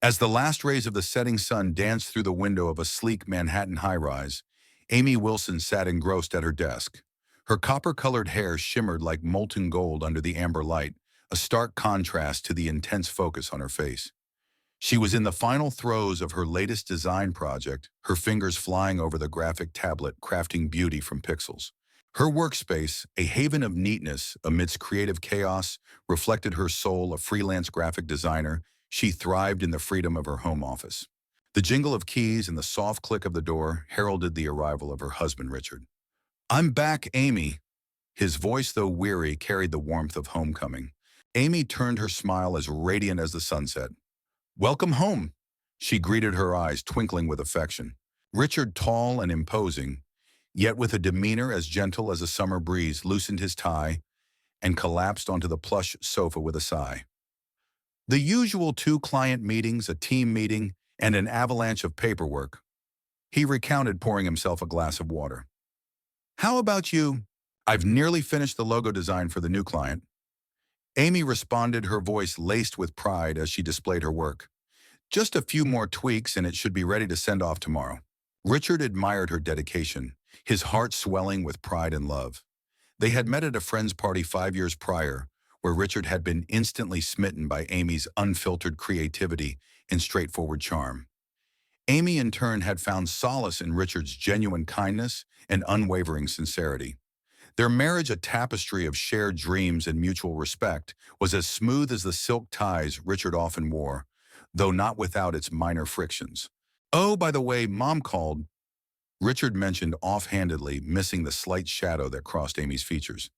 As the last rays of the setting sun danced through the window of a sleek Manhattan high-rise, Amy Wilson sat engrossed at her desk. Her copper-colored hair shimmered like molten gold under the amber light, a stark contrast to the intense focus on her face. She was in the final throes of her latest design project, her fingers flying over the graphic tablet, crafting beauty from pixels. Her workspace, a haven of neatness amidst creative chaos, reflected her soul, a freelance graphic designer. She thrived in the freedom of her home office. The jingle of keys and the soft click of the door heralded the arrival of her husband, Richard. "I'm back, Amy." His voice, though weary, carried the warmth of homecoming. Amy turned her smile as radiant as the sunset. "Welcome home," she greeted, her eyes twinkling with affection. Richard, tall and imposing, yet with a demeanor as gentle as a summer breeze, loosened his tie and collapsed onto the plush sofa with a sigh. The usual two client meetings, a team meeting, and an avalanche of paperwork, he recounted, pouring himself a glass of water. "How about you?" "I've nearly finished the logo design for the new client," Amy responded, her voice laced with pride as she displayed her work. "Just a few more tweaks and it should be ready to send off tomorrow." Richard admired her dedication, his heart swelling with pride and love. They had met at a friend's party 5 years prior, where Richard had been instantly smitten by Amy's unfiltered creativity and straightforward charm. Amy, in turn, had found solace in Richard's genuine kindness and unwavering sincerity. Their marriage, a tapestry of shared dreams and mutual respect, was as smooth as the silk ties Richard often wore, though not without its minor frictions. "Oh, by the way, Mom called," Richard mentioned offhandedly, missing the slight shadow that crossed Amy's features.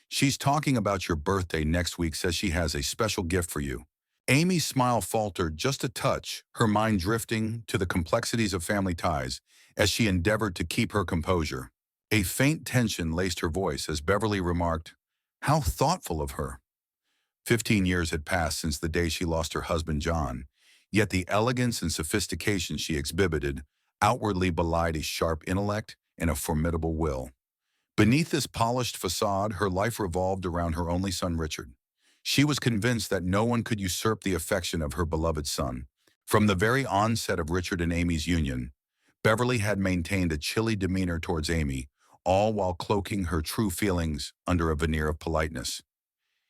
"She's talking about your birthday next week, says she has a special gift for you." Amy's smile faltered just a touch, her mind drifting to the complexities of family ties as she endeavored to keep her composure. A faint tension laced her voice as Beverly remarked, "How thoughtful of her." 15 years had passed since the day she lost her husband, John, yet the elegance and sophistication she exhibited outwardly belied a sharp intellect and a formidable will. Beneath this polished facade, her life revolved around her only son, Richard. She was convinced that no one could usurp the affection of her beloved son. From the very onset of Richard and Amy's union, Beverly had maintained a chilly demeanor towards Amy, all while cloaking her true feelings under a veneer of politeness.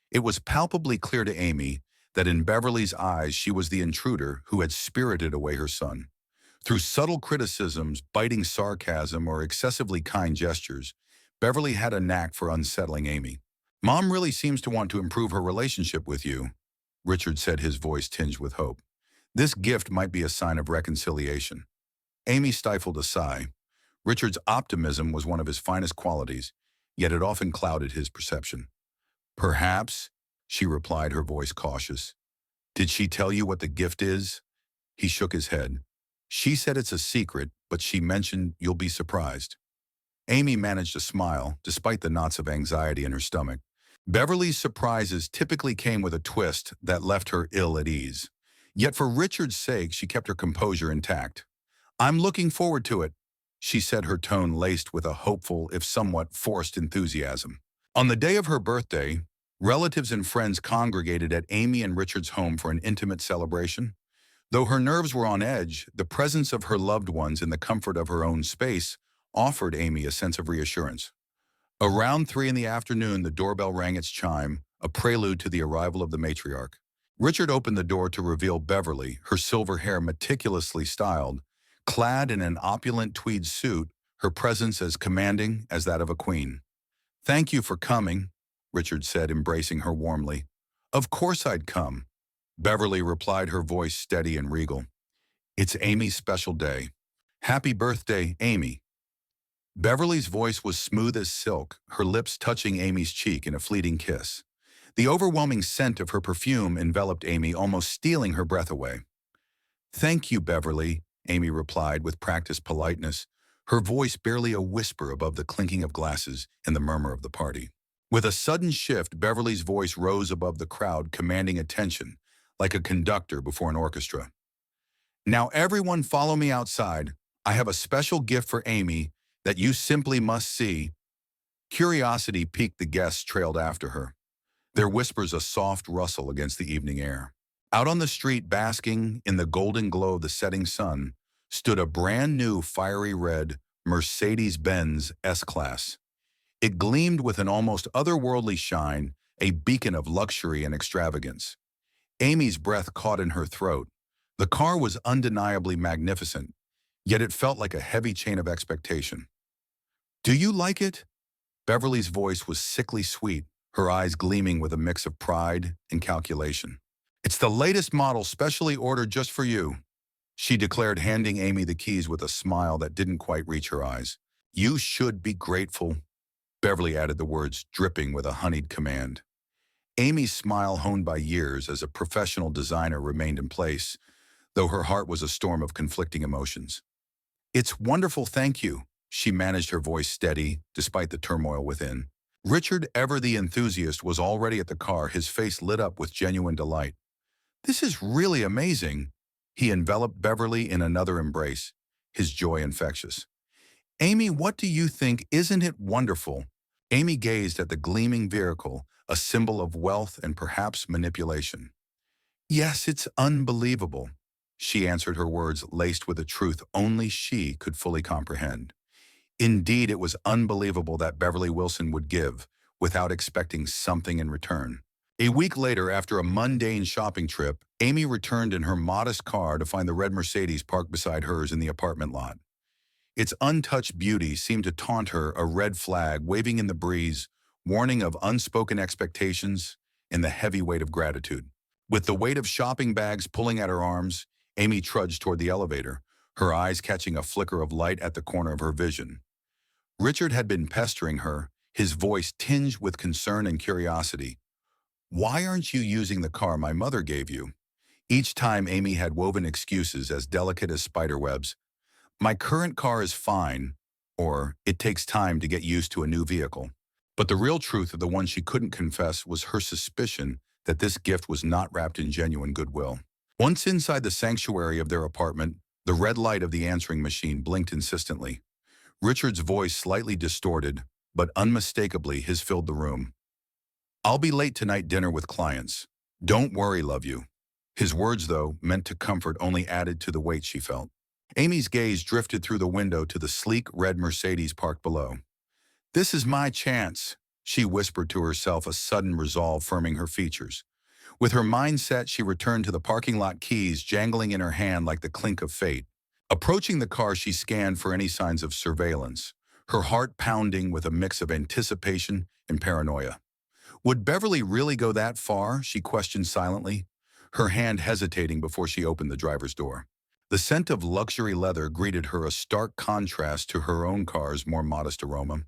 It was palpably clear to Amy that in Beverly's eyes she was the intruder who had spirited away her son. Through subtle criticisms, biting sarcasm, or excessively kind gestures, Beverly had a knack for unsettling Amy. "Mom really seems to want to improve her relationship with you," Richard said, his voice tinged with hope. "This gift might be a sign of reconciliation." Amy stifled a sigh. Richard's optimism was one of his finest qualities, yet it often clouded his perception. "Perhaps," she replied, her voice cautious. "Did she tell you what the gift is?" He shook his head. "She said it's a secret, but she mentioned you'll be surprised." Amy managed a smile, despite the knots of anxiety in her stomach. Beverly's surprises typically came with a twist that left her ill at ease. Yet for Richard's sake, she kept her composure intact. "I'm looking forward to it," she said, her tone laced with a hopeful, if somewhat forced, enthusiasm. On the day of her birthday, relatives and friends congregated at Amy and Richard's home for an intimate celebration. Though her nerves were on edge, the presence of her loved ones in the comfort of her own space offered Amy a sense of reassurance. Around 3 in the afternoon, the doorbell rang its chime, a prelude to the arrival of the matriarch. Richard opened the door to reveal Beverly, her silver hair meticulously styled, clad in an opulent tweed suit, her presence as commanding as that of a queen. "Thank you for coming," Richard said, embracing her warmly. "Of course I'd come," Beverly replied, her voice steady and regal. "It's Amy's special day. Happy birthday, Amy." Beverly's voice was smooth as silk, her lips touching Amy's cheek in a fleeting kiss. The overwhelming scent of her perfume enveloped Amy, almost stealing her breath away. "Thank you, Beverly," Amy replied with practiced politeness, her voice barely a whisper above the clinking of glasses and the murmur of the party. With a sudden shift, Beverly's voice rose above the crowd, commanding attention, like a conductor before an orchestra. "Now everyone follow me outside. I have a special gift for Amy that you simply must see." Curiosity piqued, the guests trailed after her, their whispers a soft rustle against the evening air. Out on the street, basking in the golden glow of the setting sun, stood a brand new fiery red Mercedes-Benz S-Class. It gleamed with an almost otherworldly shine, a beacon of luxury and extravagance. Amy's breath caught in her throat. The car was undeniably magnificent, yet it felt like a heavy chain of expectation. "Do you like it?" Beverly's voice was sickly sweet, her eyes gleaming with a mix of pride and calculation. "It's the latest model specially ordered just for you," she declared, handing Amy the keys with a smile that didn't quite reach her eyes. "You should be grateful," Beverly added the words, dripping with a honeyed command. Amy's smile, honed by years as a professional designer, remained in place, though her heart was a storm of conflicting emotions. "It's wonderful, thank you," she managed, her voice steady, despite the turmoil within. Richard, ever the enthusiast, was already at the car, his face lit up with genuine delight. "This is really amazing." He enveloped Beverly in another embrace, his joy infectious. "Amy, what do you think? Isn't it wonderful?" Amy gazed at the gleaming vehicle, a symbol of wealth and perhaps manipulation. "Yes, it's unbelievable," she answered, her words laced with a truth only she could fully comprehend. Indeed, it was unbelievable that Beverly Wilson would give, without expecting something in return. A week later, after a mundane shopping trip, Amy returned in her modest car to find the red Mercedes parked beside hers in the apartment lot. Its untouched beauty seemed to taunt her, a red flag waving in the breeze, warning of unspoken expectations and the heavy weight of gratitude. With the weight of shopping bags pulling at her arms, Amy trudged toward the elevator, her eyes catching a flicker of light at the corner of her vision. Richard had been pestering her, his voice tinged with concern and curiosity. "Why aren't you using the car my mother gave you?" Each time Amy had woven excuses as delicate as spiderwebs. "My current car is fine," or "it takes time to get used to a new vehicle." But the real truth of the one she couldn't confess was her suspicion that this gift was not wrapped in genuine goodwill. Once inside the sanctuary of their apartment, the red light of the answering machine blinked insistently. Richard's voice, slightly distorted, but unmistakably his, filled the room. "I'll be late tonight, dinner with clients. Don't worry, love you." His words, though, meant to comfort, only added to the weight she felt. Amy's gaze drifted through the window to the sleek red Mercedes parked below. "This is my chance," she whispered to herself, a sudden resolve firming her features. With her mind set, she returned to the parking lot, keys jangling in her hand like the clink of fate. Approaching the car, she scanned for any signs of surveillance, her heart pounding with a mix of anticipation and paranoia. Would Beverly really go that far? She questioned silently, her hand hesitating before she opened the driver's door. The scent of luxury leather greeted her, a stark contrast to her own car's more modest aroma.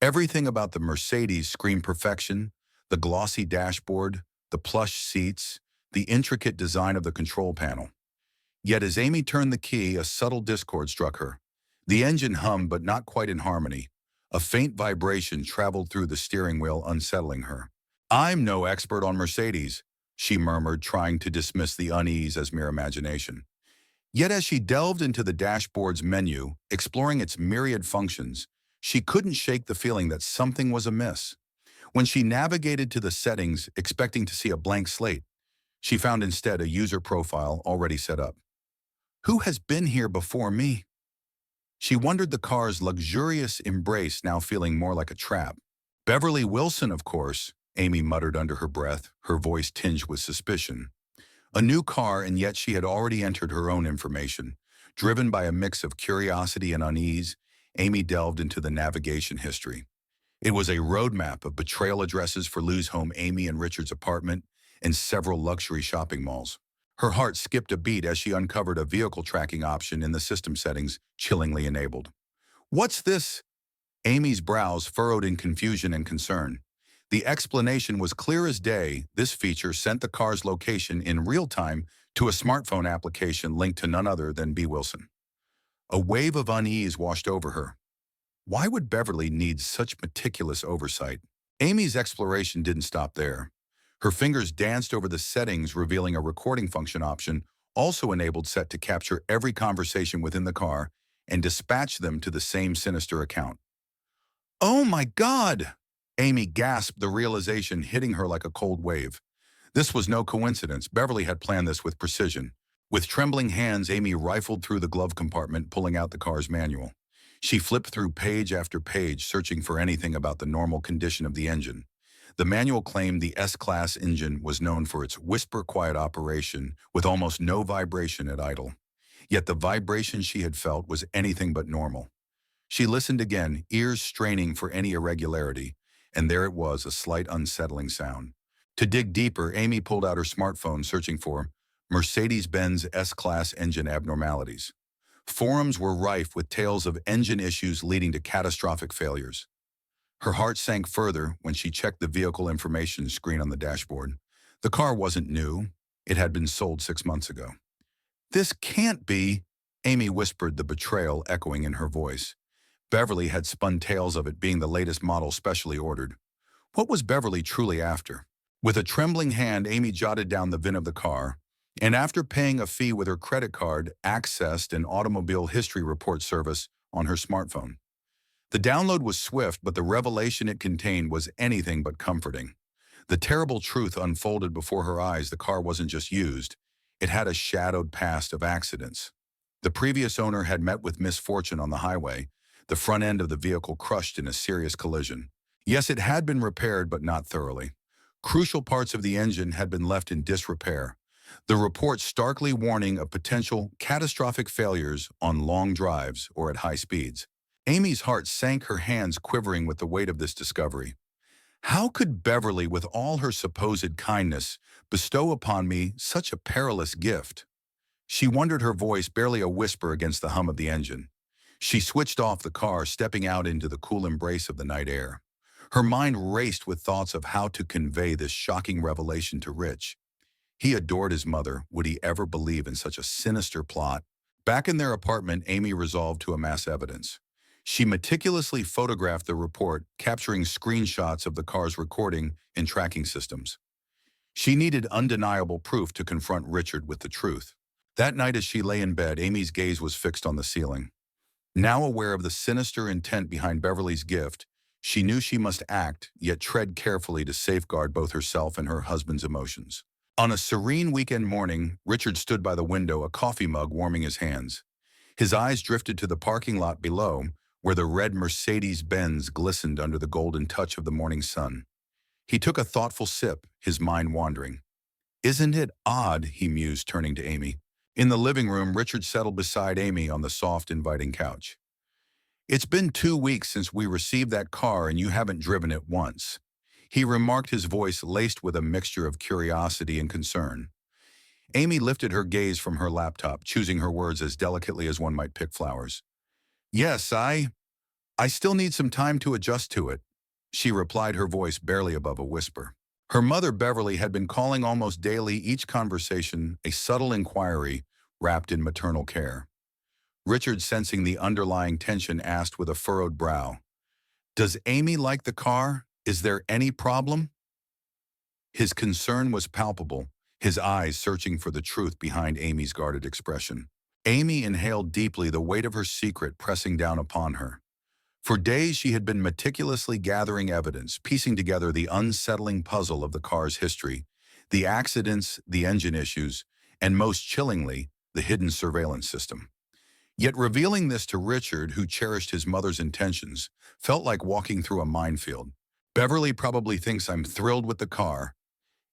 Everything about the Mercedes screamed perfection: the glossy dashboard, the plush seats, the intricate design of the control panel. Yet as Amy turned the key, a subtle discord struck her. The engine hummed, but not quite in harmony. A faint vibration traveled through the steering wheel, unsettling her. "I'm no expert on Mercedes," she murmured, trying to dismiss the unease as mere imagination. Yet as she delved into the dashboard's menu, exploring its myriad functions, she couldn't shake the feeling that something was amiss. When she navigated to the settings, expecting to see a blank slate, she found instead a user profile already set up. Who has been here before me? She wondered, the car's luxurious embrace now feeling more like a trap. Beverly Wilson, of course, Amy muttered under her breath, her voice tinged with suspicion. A new car, and yet she had already entered her own information. Driven by a mix of curiosity and unease, Amy delved into the navigation history. It was a roadmap of betrayal addresses for Lou's home, Amy and Richard's apartment, and several luxury shopping malls. Her heart skipped a beat as she uncovered a vehicle tracking option in the system settings, chillingly enabled. "What's this?" Amy's brows furrowed in confusion and concern. The explanation was clear as day. This feature sent the car's location in real time to a smartphone application linked to none other than B. Wilson. A wave of unease washed over her. Why would Beverly need such meticulous oversight? Amy's exploration didn't stop there. Her fingers danced over the settings, revealing a recording function option, also enabled, set to capture every conversation within the car and dispatch them to the same sinister account. "Oh my God!" Amy gasped, the realization hitting her like a cold wave. This was no coincidence. Beverly had planned this with precision. With trembling hands, Amy rifled through the glove compartment, pulling out the car's manual. She flipped through page after page, searching for anything about the normal condition of the engine. The manual claimed the S-Class engine was known for its whisper-quiet operation with almost no vibration at idle. Yet the vibration she had felt was anything but normal. She listened again, ears straining for any irregularity, and there it was, a slight unsettling sound. To dig deeper, Amy pulled out her smartphone, searching for Mercedes-Benz S-Class engine abnormalities. Forums were rife with tales of engine issues leading to catastrophic failures. Her heart sank further when she checked the vehicle information screen on the dashboard. The car wasn't new. It had been sold 6 months ago. "This can't be," Amy whispered, the betrayal echoing in her voice. Beverly had spun tales of it being the latest model specially ordered. What was Beverly truly after? With a trembling hand, Amy jotted down the VIN of the car, and after paying a fee with her credit card, accessed an automobile history report service on her smartphone. The download was swift, but the revelation it contained was anything but comforting. The terrible truth unfolded before her eyes. The car wasn't just used. It had a shadowed past of accidents. The previous owner had met with misfortune on the highway, the front end of the vehicle crushed in a serious collision. Yes, it had been repaired, but not thoroughly. Crucial parts of the engine had been left in disrepair. The report starkly warning of potential catastrophic failures on long drives or at high speeds. Amy's heart sank, her hands quivering with the weight of this discovery. How could Beverly, with all her supposed kindness, bestow upon me such a perilous gift? She wondered, her voice barely a whisper against the hum of the engine. She switched off the car, stepping out into the cool embrace of the night air. Her mind raced with thoughts of how to convey this shocking revelation to Rich. He adored his mother. Would he ever believe in such a sinister plot? Back in their apartment, Amy resolved to amass evidence. She meticulously photographed the report, capturing screenshots of the car's recording and tracking systems. She needed undeniable proof to confront Richard with the truth. That night, as she lay in bed, Amy's gaze was fixed on the ceiling. Now aware of the sinister intent behind Beverly's gift, she knew she must act, yet tread carefully to safeguard both herself and her husband's emotions. On a serene weekend morning, Richard stood by the window, a coffee mug warming his hands. His eyes drifted to the parking lot below, where the red Mercedes-Benz glistened under the golden touch of the morning sun. He took a thoughtful sip, his mind wandering. "Isn't it odd?" he mused, turning to Amy. In the living room, Richard settled beside Amy on the soft, inviting couch. "It's been 2 weeks since we received that car, and you haven't driven it once," he remarked, his voice laced with a mixture of curiosity and concern. Amy lifted her gaze from her laptop, choosing her words as delicately as one might pick flowers. "Yes, I still need some time to adjust to it," she replied, her voice barely above a whisper. Her mother, Beverly, had been calling almost daily, each conversation a subtle inquiry wrapped in maternal care. Richard, sensing the underlying tension, asked with a furrowed brow, "Does Amy like the car? Is there any problem?" His concern was palpable, his eyes searching for the truth behind Amy's guarded expression. Amy inhaled deeply, the weight of her secret pressing down upon her. For days she had been meticulously gathering evidence, piecing together the unsettling puzzle of the car's history, the accidents, the engine issues, and most chillingly, the hidden surveillance system. Yet revealing this to Richard, who cherished his mother's intentions, felt like walking through a minefield. "Beverly probably thinks I'm thrilled with the car,"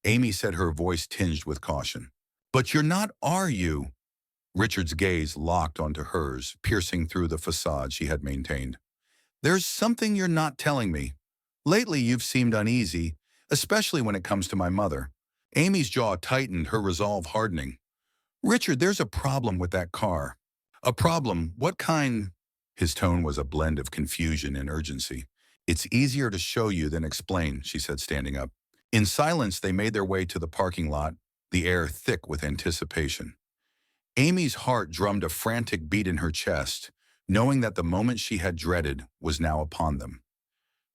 Amy said, her voice tinged with caution. "But you're not, are you?" Richard's gaze locked onto hers, piercing through the facade she had maintained. "There's something you're not telling me. Lately you've seemed uneasy, especially when it comes to my mother." Amy's jaw tightened, her resolve hardening. "Richard, there's a problem with that car." "A problem? What kind?" His tone was a blend of confusion and urgency. "It's easier to show you than explain," she said, standing up. In silence, they made their way to the parking lot, the air thick with anticipation. Amy's heart drummed a frantic beat in her chest, knowing that the moment she had dreaded was now upon them.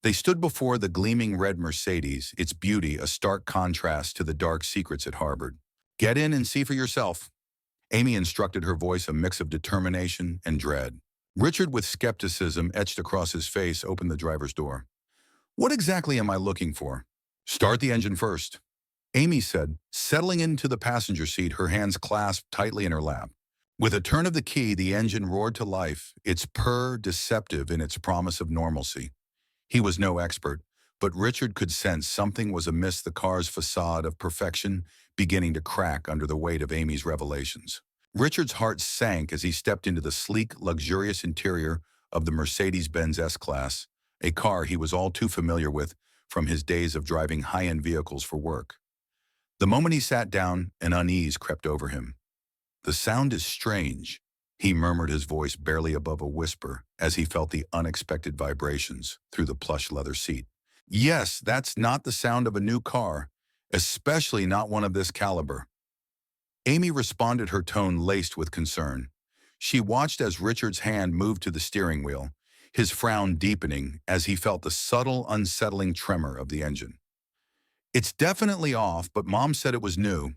They stood before the gleaming red Mercedes, its beauty a stark contrast to the dark secrets it harbored. "Get in and see for yourself," Amy instructed, her voice a mix of determination and dread. Richard, with skepticism etched across his face, opened the driver's door. "What exactly am I looking for?" "Start the engine first." Amy said, settling into the passenger seat, her hands clasped tightly in her lap. With a turn of the key, the engine roared to life, its purr deceptive in its promise of normalcy. He was no expert, but Richard could sense something was amiss, the car's facade of perfection beginning to crack under the weight of Amy's revelations. Richard's heart sank as he stepped into the sleek, luxurious interior of the Mercedes-Benz S-Class, a car he was all too familiar with from his days of driving high-end vehicles for work. The moment he sat down, an unease crept over him. "The sound is strange," he murmured, his voice barely above a whisper as he felt the unexpected vibrations through the plush leather seat. "Yes, that's not the sound of a new car, especially not one of this caliber." Amy responded, her tone laced with concern. She watched as Richard's hand moved to the steering wheel, his frown deepening as he felt the subtle, unsettling tremor of the engine. "It's definitely off, but Mom said it was new."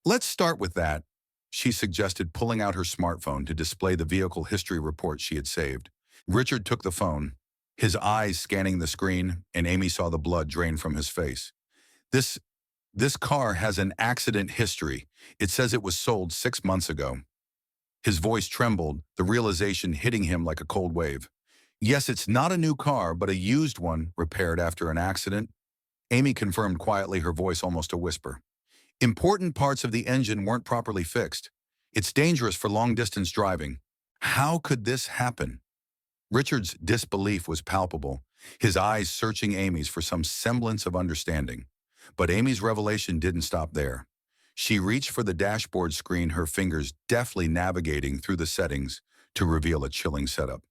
"Let's start with that," she suggested, pulling out her smartphone to display the vehicle history report she had saved. Richard took the phone, his eyes scanning the screen, and Amy saw the blood drain from his face. This This car has an accident history. It says it was sold 6 months ago." His voice trembled, the realization hitting him like a cold wave. "Yes, it's not a new car, but a used one, repaired after an accident," Amy confirmed quietly, her voice almost a whisper. "Important parts of the engine weren't properly fixed. It's dangerous for long-distance driving." How could this happen? Richard's disbelief was palpable, his eyes searching Amy's for some semblance of understanding. But Amy's revelation didn't stop there. She reached for the dashboard screen, her fingers deftly navigating through the settings to reveal a chilling setup.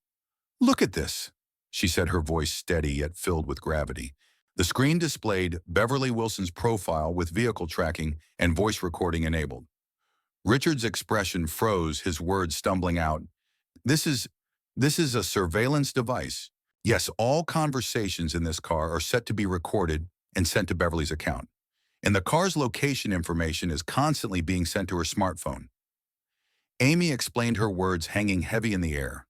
"Look at this," she said, her voice steady yet filled with gravity. The screen displayed Beverly Wilson's profile with vehicle tracking and voice recording enabled. Richard's expression froze, his words stumbling out. This is a surveillance device. Yes, all conversations in this car are set to be recorded and sent to Beverly's account. And the car's location information is constantly being sent to her smartphone." Amy explained, her words hanging heavy in the air.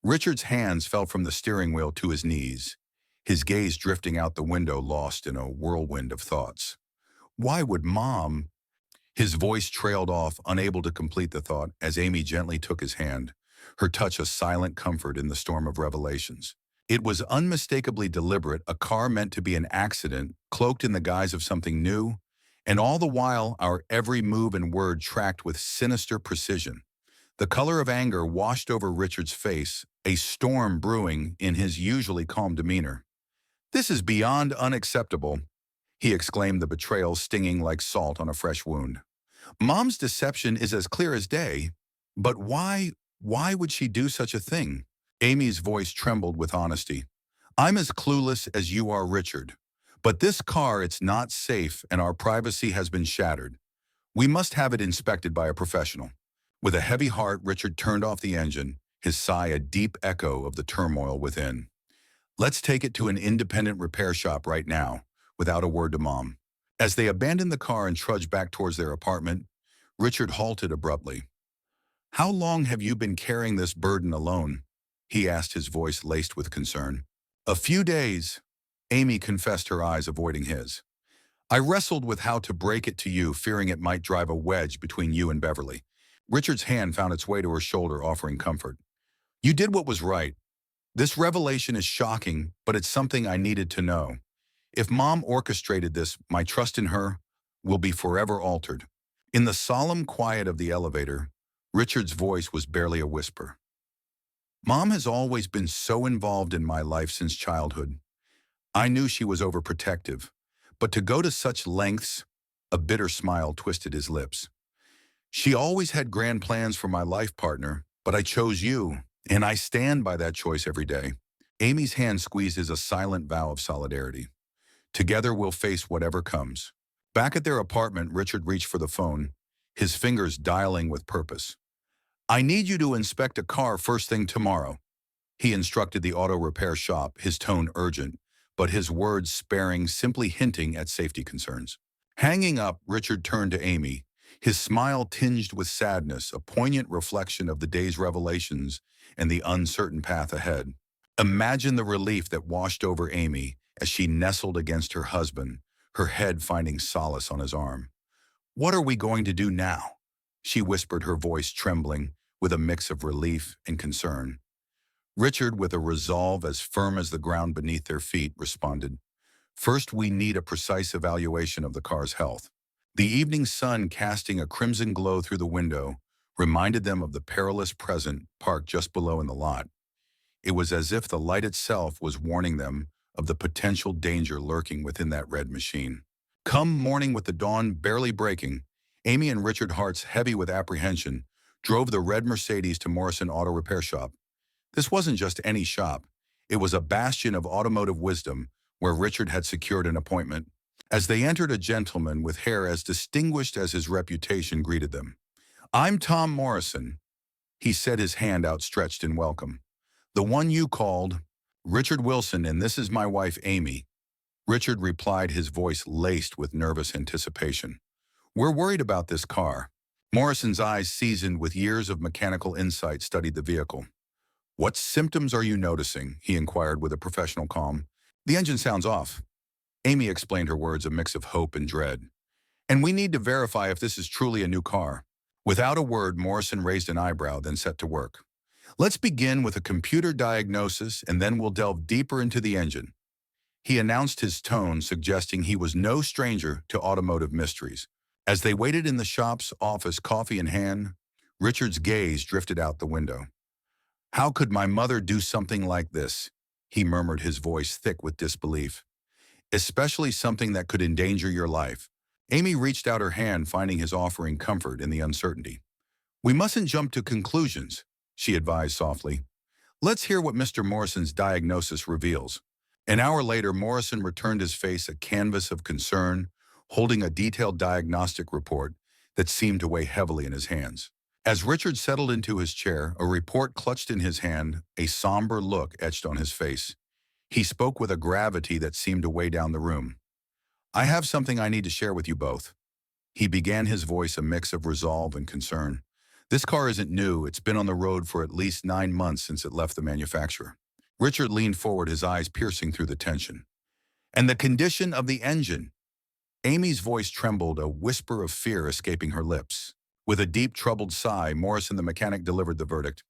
Richard's hands fell from the steering wheel to his knees, his gaze drifting out the window, lost in a whirlwind of thoughts. "Why would Mom—" His voice trailed off, unable to complete the thought, as Amy gently took his hand, her touch a silent comfort in the storm of revelations. It was unmistakably deliberate, a car meant to be an accident, cloaked in the guise of something new, and all the while our every move and word tracked with sinister precision. The color of anger washed over Richard's face, a storm brewing in his usually calm demeanor. "This is beyond unacceptable," he exclaimed, the betrayal stinging like salt on a fresh wound. "Mom's deception is as clear as day, but why would she do such a thing?" Amy's voice trembled with honesty. "I'm as clueless as you are, Richard. But this car, it's not safe, and our privacy has been shattered. We must have it inspected by a professional." With a heavy heart, Richard turned off the engine, his sigh a deep echo of the turmoil within. "Let's take it to an independent repair shop right now," without a word to Mom. As they abandoned the car and trudged back towards their apartment, Richard halted abruptly. "How long have you been carrying this burden alone?" he asked, his voice laced with concern. "A few days," Amy confessed, her eyes avoiding his. "I wrestled with how to break it to you, fearing it might drive a wedge between you and Beverly." Richard's hand found its way to her shoulder, offering comfort. "You did what was right. This revelation is shocking, but it's something I needed to know. If Mom orchestrated this, my trust in her will be forever altered." In the solemn quiet of the elevator, Richard's voice was barely a whisper. "Mom has always been so involved in my life since childhood. I knew she was overprotective, but to go to such lengths," a bitter smile twisted his lips. "She always had grand plans for my life partner, but I chose you, and I stand by that choice every day." Amy's hand squeezed as a silent vow of solidarity. "Together we'll face whatever comes." Back at their apartment, Richard reached for the phone, his fingers dialing with purpose. "I need you to inspect a car first thing tomorrow," he instructed the auto repair shop, his tone urgent, but his words sparing, simply hinting at safety concerns. Hanging up, Richard turned to Amy, his smile tinged with sadness, a poignant reflection of the day's revelations and the uncertain path ahead. Imagine the relief that washed over Amy as she nestled against her husband, her head finding solace on his arm. "What are we going to do now?" she whispered, her voice trembling with a mix of relief and concern. Richard, with a resolve as firm as the ground beneath their feet, responded, "First, we need a precise evaluation of the car's health." The evening sun casting a crimson glow through the window reminded them of the perilous present parked just below in the lot. It was as if the light itself was warning them of the potential danger lurking within that red machine. Come morning, with the dawn barely breaking, Amy and Richard, hearts heavy with apprehension, drove the red Mercedes to Morrison Auto Repair Shop. This wasn't just any shop. It was a bastion of automotive wisdom where Richard had secured an appointment. As they entered, a gentleman with hair as distinguished as his reputation greeted them. "I'm Tom Morrison," he said, his hand outstretched in welcome. "The one you called." "Richard Wilson, and this is my wife, Amy," Richard replied, his voice laced with nervous anticipation. "We're worried about this car." Morrison's eyes, seasoned with years of mechanical insight, studied the vehicle. "What symptoms are you noticing?" he inquired with a professional calm. "The engine sounds off." Amy explained, her words a mix of hope and dread. "And we need to verify if this is truly a new car." Without a word, Morrison raised an eyebrow, then set to work. "Let's begin with a computer diagnosis, and then we'll delve deeper into the engine," he announced, his tone suggesting he was no stranger to automotive mysteries. As they waited in the shop's office, coffee in hand, Richard's gaze drifted out the window. "How could my mother do something like this?" he murmured, his voice thick with disbelief. "Especially something that could endanger your life." Amy reached out her hand, finding his offering comfort in the uncertainty. "We mustn't jump to conclusions," she advised softly. "Let's hear what Mr. Morrison's diagnosis reveals." An hour later, Morrison returned, his face a canvas of concern, holding a detailed diagnostic report that seemed to weigh heavily in his hands. As Richard settled into his chair, a report clutched in his hand, a somber look etched on his face. He spoke with a gravity that seemed to weigh down the room. "I have something I need to share with you both." He began, his voice a mix of resolve and concern. "This car isn't new. It's been on the road for at least 9 months since it left the manufacturer." Richard leaned forward, his eyes piercing through the tension. "And the condition of the engine?" Amy's voice trembled, a whisper of fear escaping her lips. With a deep, troubled sigh, Morrison the mechanic delivered the verdict.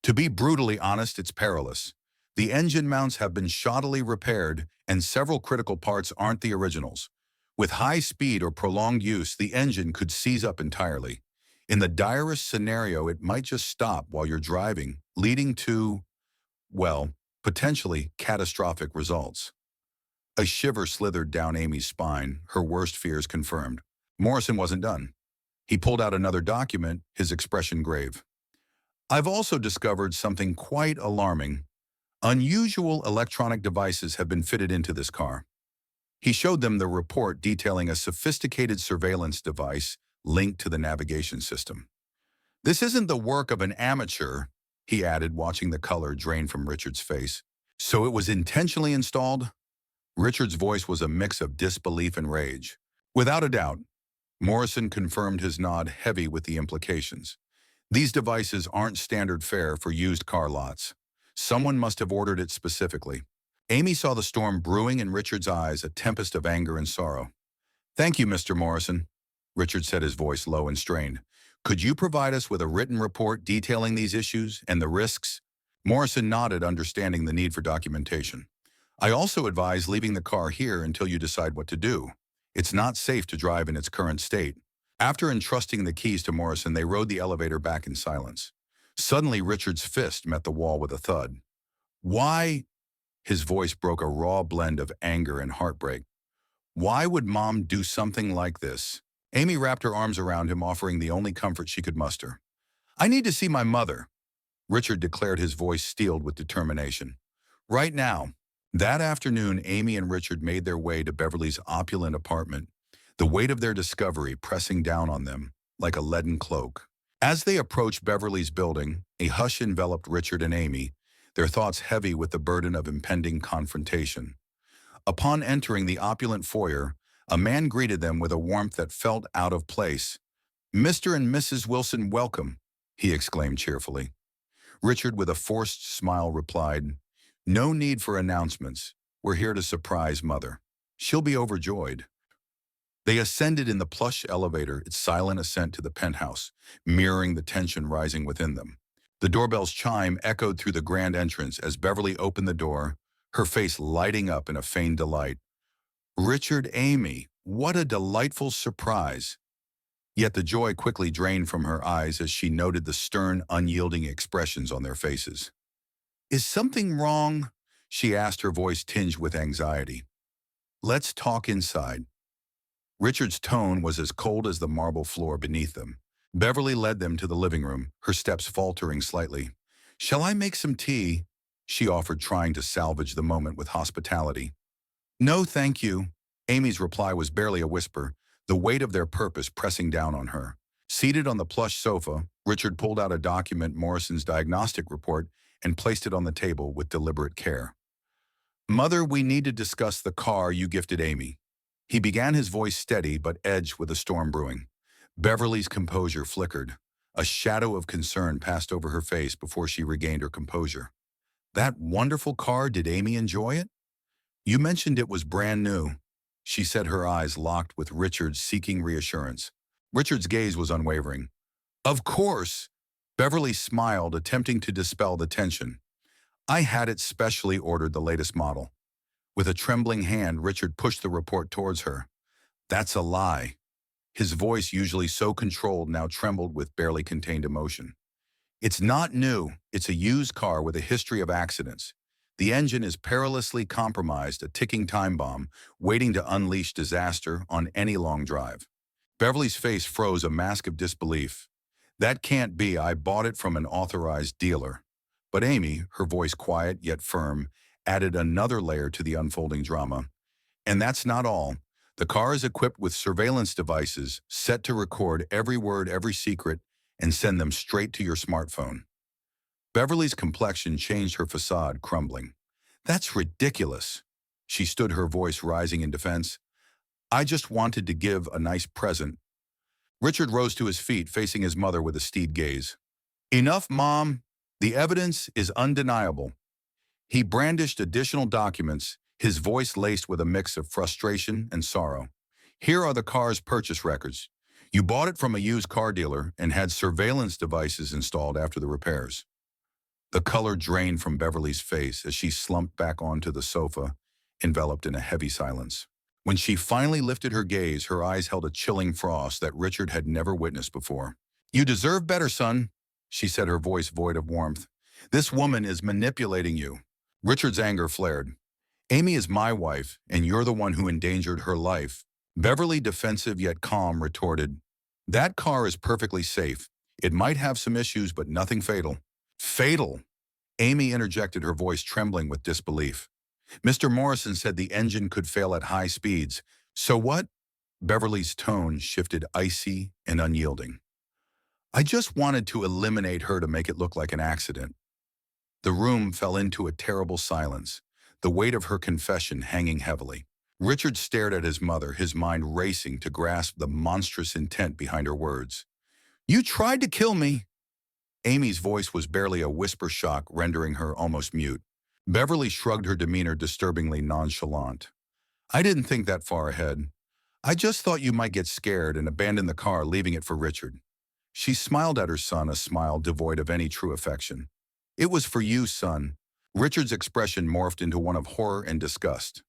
"To be brutally honest, it's perilous. The engine mounts have been shoddily repaired, and several critical parts aren't the originals. With high speed or prolonged use, the engine could seize up entirely. In the direst scenario, it might just stop while you're driving, leading to, well, potentially catastrophic results." A shiver slithered down Amy's spine, her worst fears confirmed. Morrison wasn't done. He pulled out another document, his expression grave. "I've also discovered something quite alarming. Unusual electronic devices have been fitted into this car." He showed them the report detailing a sophisticated surveillance device linked to the navigation system. "This isn't the work of an amateur," he added, watching the color drain from Richard's face. "So it was intentionally installed?" Richard's voice was a mix of disbelief and rage. "Without a doubt." Morrison confirmed, his nod heavy with the implications. "These devices aren't standard fare for used car lots. Someone must have ordered it specifically." Amy saw the storm brewing in Richard's eyes, a tempest of anger and sorrow. "Thank you, Mr. Morrison," Richard said, his voice low and strained. "Could you provide us with a written report detailing these issues and the risks?" Morrison nodded, understanding the need for documentation. "I also advise leaving the car here until you decide what to do. It's not safe to drive in its current state." After entrusting the keys to Morrison, they rode the elevator back in silence. Suddenly, Richard's fist met the wall with a thud. "Why?" His voice broke, a raw blend of anger and heartbreak. "Why would Mom do something like this?" Amy wrapped her arms around him, offering the only comfort she could muster. "I need to see my mother," Richard declared, his voice steeled with determination. "Right now." That afternoon, Amy and Richard made their way to Beverly's opulent apartment, the weight of their discovery pressing down on them like a leaden cloak. As they approached Beverly's building, a hush enveloped Richard and Amy, their thoughts heavy with the burden of impending confrontation. Upon entering the opulent foyer, a man greeted them with a warmth that felt out of place. "Mr. and Mrs. Wilson, welcome," he exclaimed cheerfully. Richard, with a forced smile, replied, "No need for announcements. We're here to surprise Mother. She'll be overjoyed." They ascended in the plush elevator, its silent ascent to the penthouse, mirroring the tension rising within them. The doorbell's chime echoed through the grand entrance as Beverly opened the door, her face lighting up in a feigned delight. Richard, Amy, what a delightful surprise. Yet the joy quickly drained from her eyes as she noted the stern, unyielding expressions on their faces. Is something wrong? She asked, her voice tinged with anxiety. Let's talk inside. Richard's tone was as cold as the marble floor beneath them. Beverly led them to the living room, her steps faltering slightly. Shall I make some tea? She offered, trying to salvage the moment with hospitality. No, thank you. Amy's reply was barely a whisper, the weight of their purpose pressing down on her. Seated on the plush sofa, Richard pulled out a document, Morrison's diagnostic report, and placed it on the table with deliberate care. Mother, we need to discuss the car you gifted Amy. He began, his voice steady but edged with a storm brewing. Beverly's composure flickered. A shadow of concern passed over her face before she regained her composure. That wonderful car, did Amy enjoy it? You mentioned it was brand new. She said, her eyes locked with Richard's, seeking reassurance. Richard's gaze was unwavering. Of course. Beverly smiled, attempting to dispel the tension. I had it specially ordered, the latest model. With a trembling hand, Richard pushed the report towards her. That's a lie. His voice, usually so controlled, now trembled with barely contained emotion. It's not new. It's a used car with a history of accidents. The engine is perilously compromised, a ticking time bomb, waiting to unleash disaster on any long drive. Beverly's face froze, a mask of disbelief. That can't be. I bought it from an authorized dealer. But Amy, her voice quiet yet firm, added another layer to the unfolding drama. And that's not all. The car is equipped with surveillance devices set to record every word, every secret, and send them straight to your smartphone. Beverly's complexion changed, her facade crumbling. That's ridiculous. She stood, her voice rising in defense. I just wanted to give a nice present. Richard rose to his feet, facing his mother with a stead gaze. Enough, Mom. The evidence is undeniable. He brandished additional documents, his voice laced with a mix of frustration and sorrow. Here are the car's purchase records. You bought it from a used car dealer and had surveillance devices installed after the repairs. The color drained from Beverly's face as she slumped back onto the sofa, enveloped in a heavy silence. When she finally lifted her gaze, her eyes held a chilling frost that Richard had never witnessed before. You deserve better, son, she said, her voice void of warmth. This woman is manipulating you. Richard's anger flared. Amy is my wife, and you're the one who endangered her life. Beverly, defensive yet calm, retorted, that car is perfectly safe. It might have some issues, but nothing fatal. Fatal? Amy interjected, her voice trembling with disbelief. Mr. Morrison said the engine could fail at high speeds. So what? Beverly's tone shifted, icy and unyielding. I just wanted to eliminate her to make it look like an accident. The room fell into a terrible silence, the weight of her confession hanging heavily. Richard stared at his mother, his mind racing to grasp the monstrous intent behind her words. You tried to kill me. Amy's voice was barely a whisper, shock rendering her almost mute. Beverly shrugged, her demeanor disturbingly nonchalant. I didn't think that far ahead. I just thought you might get scared and abandon the car, leaving it for Richard. She smiled at her son, a smile devoid of any true affection. It was for you, son. Richard's expression morphed into one of horror and disgust.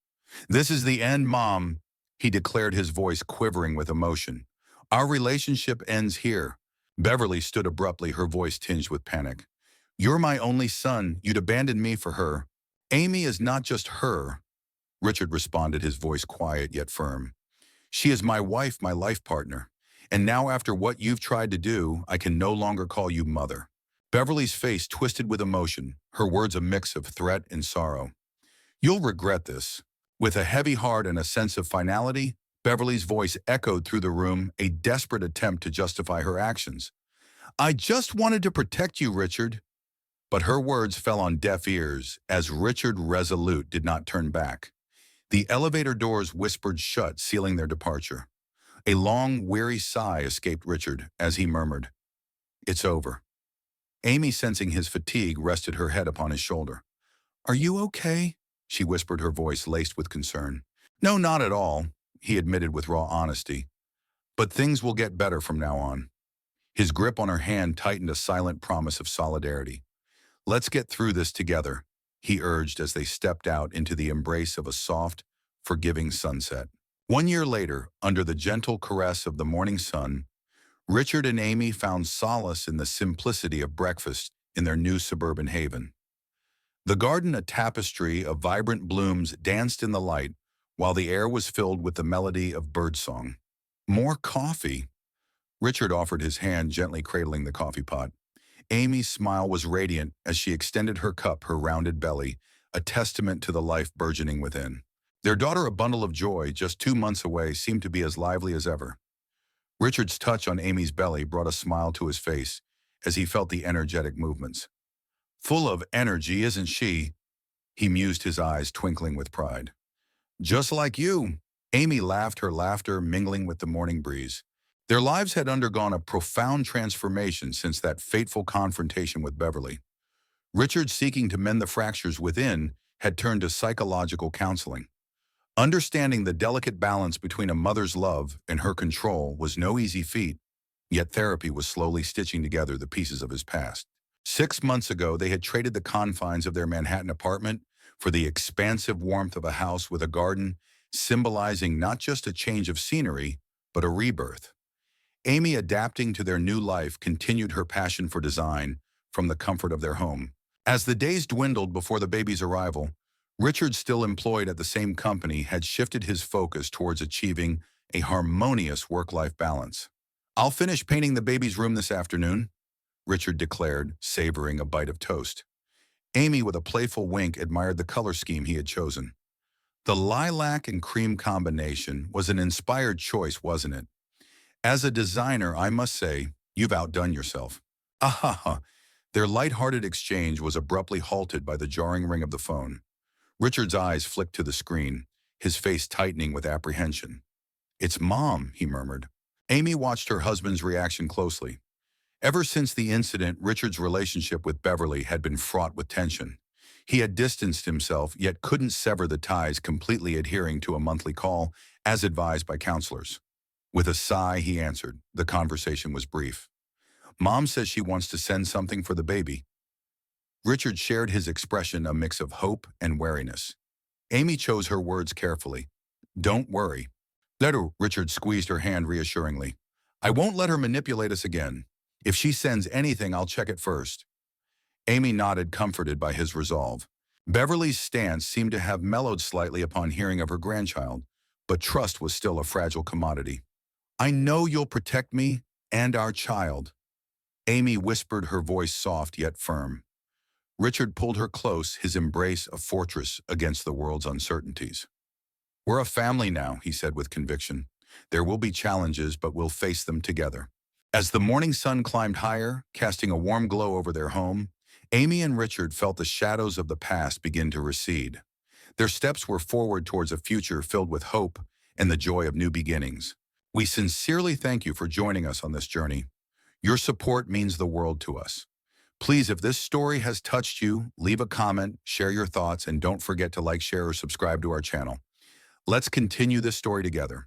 This is the end, Mom, he declared, his voice quivering with emotion. Our relationship ends here. Beverly stood abruptly, her voice tinged with panic. You're my only son. You'd abandon me for her. Amy is not just her, Richard responded, his voice quiet yet firm. She is my wife, my life partner. And now, after what you've tried to do, I can no longer call you mother. Beverly's face twisted with emotion, her words a mix of threat and sorrow. You'll regret this. With a heavy heart and a sense of finality, Beverly's voice echoed through the room, a desperate attempt to justify her actions. I just wanted to protect you, Richard. But her words fell on deaf ears as Richard, resolute, did not turn back. The elevator doors whispered shut, sealing their departure. A long, weary sigh escaped Richard as he murmured, It's over. Amy, sensing his fatigue, rested her head upon his shoulder. Are you okay? She whispered, her voice laced with concern. No, not at all. he admitted with raw honesty. But things will get better from now on. His grip on her hand tightened a silent promise of solidarity. Let's get through this together, he urged as they stepped out into the embrace of a soft, forgiving sunset. 1 year later, under the gentle caress of the morning sun, Richard and Amy found solace in the simplicity of breakfast in their new suburban haven. The garden, a tapestry of vibrant blooms, danced in the light, while the air was filled with the melody of birdsong. More coffee? Richard offered his hand, gently cradling the coffee pot. Amy's smile was radiant as she extended her cup, her rounded belly, a testament to the life burgeoning within. Their daughter, a bundle of joy, just 2 months away, seemed to be as lively as ever. Richard's touch on Amy's belly brought a smile to his face as he felt the energetic movements. Full of energy, isn't she? He mused, his eyes twinkling with pride. Just like you. Amy laughed, her laughter mingling with the morning breeze. Their lives had undergone a profound transformation since that fateful confrontation with Beverly. Richard, seeking to mend the fractures within, had turned to psychological counseling. Understanding the delicate balance between a mother's love and her control was no easy feat, yet therapy was slowly stitching together the pieces of his past. 6 months ago, they had traded the confines of their Manhattan apartment for the expansive warmth of a house with a garden, symbolizing not just a change of scenery, but a rebirth. Amy, adapting to their new life, continued her passion for design from the comfort of their home. As the days dwindled before the baby's arrival, Richard, still employed at the same company, had shifted his focus towards achieving a harmonious work-life balance. I'll finish painting the baby's room this afternoon, Richard declared, savoring a bite of toast. Amy, with a playful wink, admired the color scheme he had chosen. The lilac and cream combination was an inspired choice, wasn't it? As a designer, I must say, you've outdone yourself. Ahaha. Their light-hearted exchange was abruptly halted by the jarring ring of the phone. Richard's eyes flicked to the screen, his face tightening with apprehension. It's Mom, he murmured. Amy watched her husband's reaction closely. Ever since the incident, Richard's relationship with Beverly had been fraught with tension. He had distanced himself, yet couldn't sever the ties, completely adhering to a monthly call, as advised by counselors. With a sigh, he answered. The conversation was brief. Mom says she wants to send something for the baby. Richard shared, his expression a mix of hope and wariness. Amy chose her words carefully. Don't worry. Let her. Richard squeezed her hand reassuringly. I won't let her manipulate us again. If she sends anything, I'll check it first. Amy nodded, comforted by his resolve. Beverly's stance seemed to have mellowed slightly upon hearing of her grandchild, but trust was still a fragile commodity. I know you'll protect me and our child, Amy whispered, her voice soft yet firm. Richard pulled her close, his embrace a fortress against the world's uncertainties. We're a family now, he said with conviction. There will be challenges, but we'll face them together. As the morning sun climbed higher, casting a warm glow over their home, Amy and Richard felt the shadows of the past begin to recede. Their steps were forward towards a future filled with hope and the joy of new beginnings. We sincerely thank you for joining us on this journey. Your support means the world to us. Please, if this story has touched you, leave a comment, share your thoughts, and don't forget to like, share, or subscribe to our channel. Let's continue this story together.